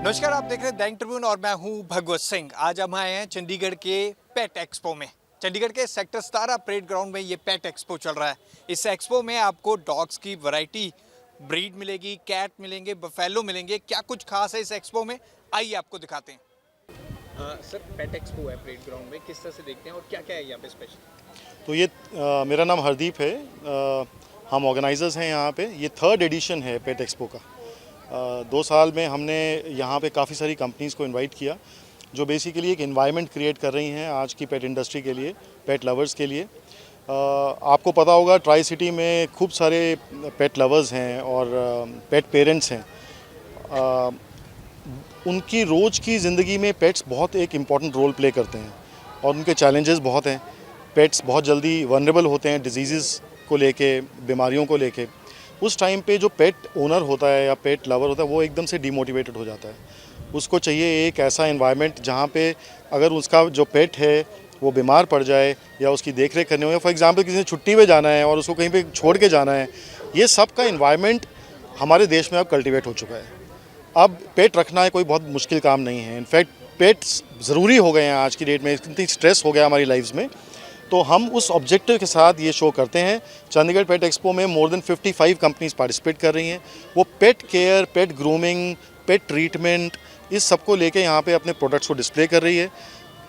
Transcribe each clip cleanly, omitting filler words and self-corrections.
नमस्कार, आप देख रहे हैं दैनिक ट्रिब्यून और मैं हूं भगवत सिंह। आज हम आए हैं चंडीगढ़ के पेट एक्सपो में। चंडीगढ़ के सेक्टर 17 परेड ग्राउंड में ये पेट एक्सपो चल रहा है। इस एक्सपो में आपको डॉग्स की वैरायटी ब्रीड मिलेगी, कैट मिलेंगे, बफेलो मिलेंगे। क्या कुछ खास है इस एक्सपो में, आइए आपको दिखाते हैं। सर, पेट एक्सपो है परेड ग्राउंड में, किस तरह से देखते हैं और क्या क्या है यहाँ पे स्पेशल? तो ये मेरा नाम हरदीप है। हम ऑर्गेनाइजर्स हैं यहाँ पे। ये 3rd एडिशन है पेट एक्सपो का। 2 साल में हमने यहाँ पे काफ़ी सारी कंपनीज़ को इनवाइट किया जो बेसिकली एक एनवायरनमेंट क्रिएट कर रही हैं आज की पेट इंडस्ट्री के लिए, पेट लवर्स के लिए। आपको पता होगा ट्राई सिटी में खूब सारे पेट लवर्स हैं और पेट पेरेंट्स हैं। उनकी रोज़ की ज़िंदगी में पेट्स बहुत एक इम्पॉर्टेंट रोल प्ले करते हैं और उनके चैलेंजेस बहुत हैं। पेट्स बहुत जल्दी वनरेबल होते हैं डिजीज़ को लेके, बीमारियों को लेके। उस टाइम पे जो पेट ओनर होता है या पेट लवर होता है वो एकदम से डिमोटिवेटेड हो जाता है। उसको चाहिए एक ऐसा एनवायरनमेंट जहाँ पे अगर उसका जो पेट है वो बीमार पड़ जाए या उसकी देख रेख करनी हो, या फॉर एग्जांपल किसी ने छुट्टी पे जाना है और उसको कहीं पे छोड़ के जाना है, ये सब का एनवायरनमेंट हमारे देश में अब कल्टिवेट हो चुका है। अब पेट रखना है कोई बहुत मुश्किल काम नहीं है। इनफैक्ट पेट्स ज़रूरी हो गए हैं आज की डेट में, इतनी स्ट्रेस हो गया हमारी लाइफ्स में। तो हम उस ऑब्जेक्टिव के साथ ये शो करते हैं। चंडीगढ़ पेट एक्सपो में मोर देन 55 कंपनीज पार्टिसिपेट कर रही हैं। वो पेट केयर, पेट ग्रूमिंग, पेट ट्रीटमेंट, इस सब को लेके यहाँ पे अपने प्रोडक्ट्स को डिस्प्ले कर रही है।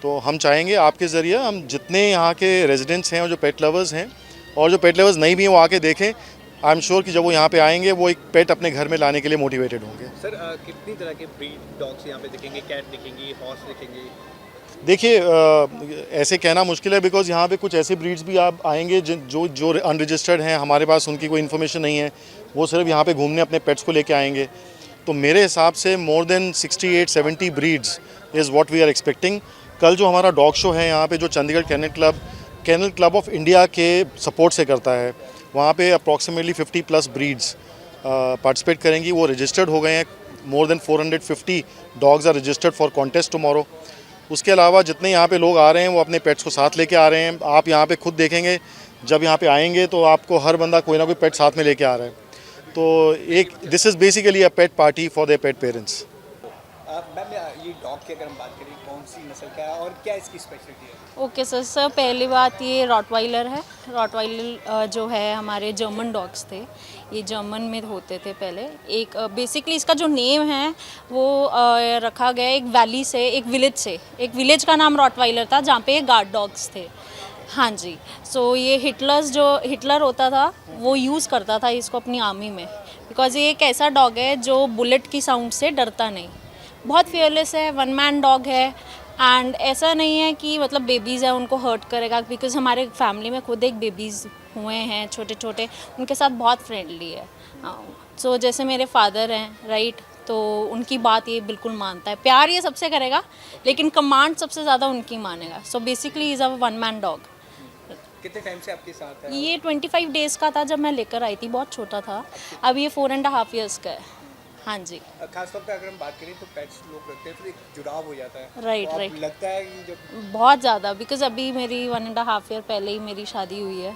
तो हम चाहेंगे आपके ज़रिए हम जितने यहाँ के रेजिडेंट्स हैं और जो पेट लवर्स हैं और जो पेट लवर्स नहीं भी हैं वो आके देखें। आई एम श्योर कि जब वो यहाँ पे आएंगे वो एक पेट अपने घर में लाने के लिए मोटिवेटेड होंगे। सर, कितनी तरह के ब्रीड डॉग्स यहाँ पे दिखेंगे? कैट दिखेंगी, हॉर्स दिखेंगे? देखिए, ऐसे कहना मुश्किल है बिकॉज़ यहाँ पे कुछ ऐसे ब्रीड्स भी आप आएंगे जो जो अनरजिस्टर्ड हैं, हमारे पास उनकी कोई इन्फॉर्मेशन नहीं है, वो सिर्फ यहाँ पे घूमने अपने पेट्स को लेके आएंगे। तो मेरे हिसाब से more than 68-70 breeds is what we are expecting. कल जो हमारा डॉग शो है यहाँ पे, जो Chandigarh kennel club of India के सपोर्ट से करता है, वहाँ पे अप्रॉक्सीमेटली 50+ ब्रीड्स पार्टिसिपेट करेंगी। वो रजिस्टर्ड हो गए हैं। More than 450 dogs are registered for contest tomorrow. उसके अलावा जितने यहाँ पे लोग आ रहे हैं वो अपने पेट्स को साथ लेके आ रहे हैं। आप यहाँ पे खुद देखेंगे, जब यहाँ पे आएंगे तो आपको हर बंदा कोई ना कोई पेट साथ में लेके आ रहा है। तो एक this is basically a pet party for their pet parents. Ma'am, ये डॉग की अगर हम बात करें, कौन सी नस्ल का है और क्या इसकी स्पेशलिटी है? ओके सर, पहली बात ये रॉटवाइलर है। रॉटवाइलर जो है हमारे जर्मन डॉग्स थे, ये जर्मन में होते थे पहले। एक बेसिकली इसका जो नेम है वो रखा गया एक वैली से, एक विलेज का नाम रॉटवाइलर था जहाँ पे गार्ड डॉग्स थे। हाँ जी। सो ये हिटलर होता था वो यूज़ करता था इसको अपनी आर्मी में, बिकॉज ये एक ऐसा डॉग है जो बुलेट की साउंड से डरता नहीं, बहुत फियरलेस है, 1 मैन डॉग है। एंड ऐसा नहीं है कि मतलब बेबीज़ है उनको हर्ट करेगा, बिकॉज हमारे फैमिली में खुद एक बेबीज़ हुए हैं छोटे छोटे, उनके साथ बहुत फ्रेंडली है। सो जैसे मेरे फादर हैं, राइट, तो उनकी बात ये बिल्कुल मानता है। प्यार ये सबसे करेगा लेकिन कमांड सबसे ज़्यादा उनकी मानेगा। So basically is a 1 man dog. कितने टाइम से आपके साथ है? ये 25 डेज़ का था जब मैं लेकर आई थी, बहुत छोटा था। अब ये 4.5 ईयर्स का है। हाँ जी। खासतौर पे अगर हम बात करें तो पेट्स लोग रखते हैं, फिर एक जुड़ाव हो जाता है। राइट तो राइट। लगता है कि जब बहुत ज़्यादा, बिकॉज अभी मेरी 1.5 ईयर पहले ही मेरी शादी हुई है।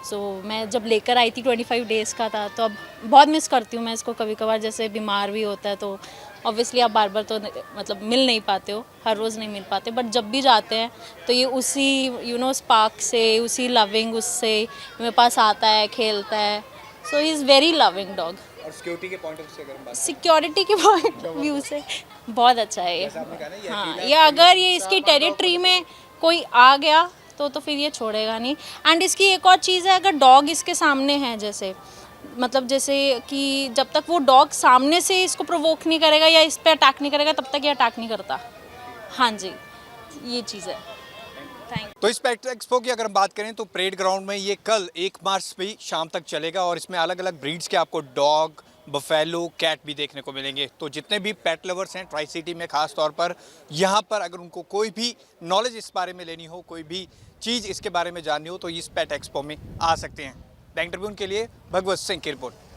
सो मैं जब लेकर आई थी 25 डेज़ का था, तो अब बहुत मिस करती हूँ मैं इसको। कभी कभार जैसे बीमार भी होता है तो ऑब्वियसली आप बार बार तो मतलब मिल नहीं पाते हो, हर रोज़ नहीं मिल पाते, बट जब भी जाते हैं तो ये उसी स्पार्क से, उसी लविंग उससे मेरे पास आता है, खेलता है। So he is very loving dog. और सिक्योरिटी के पॉइंट ऑफ व्यू से अगर हम बात सिक्योरिटी के पॉइंट ऑफ व्यू से बहुत अच्छा है ये। जैसे आपने कहा ना, ये हाँ, अकेला ये अगर ये इसकी टेरिटरी में कोई आ गया तो फिर ये छोड़ेगा नहीं। एंड इसकी एक और चीज़ है, अगर डॉग इसके सामने है, जैसे कि जब तक वो डॉग सामने से इसको प्रोवोक नहीं करेगा या इस पर अटैक नहीं करेगा तब तक ये अटैक नहीं करता। हाँ जी, ये चीज़ है। तो इस पेट एक्सपो की अगर हम बात करें तो परेड ग्राउंड में ये कल 1 मार्च भी शाम तक चलेगा और इसमें अलग अलग ब्रीड्स के आपको डॉग, बफेलो, कैट भी देखने को मिलेंगे। तो जितने भी पेट लवर्स हैं ट्राई सिटी में, खास तौर पर यहाँ पर अगर उनको कोई भी नॉलेज इस बारे में लेनी हो, कोई भी चीज़ इसके बारे में जाननी हो, तो इस पेट एक्सपो में आ सकते हैं। दैनिक ट्रिब्यून के लिए भगवत सिंह की रिपोर्ट।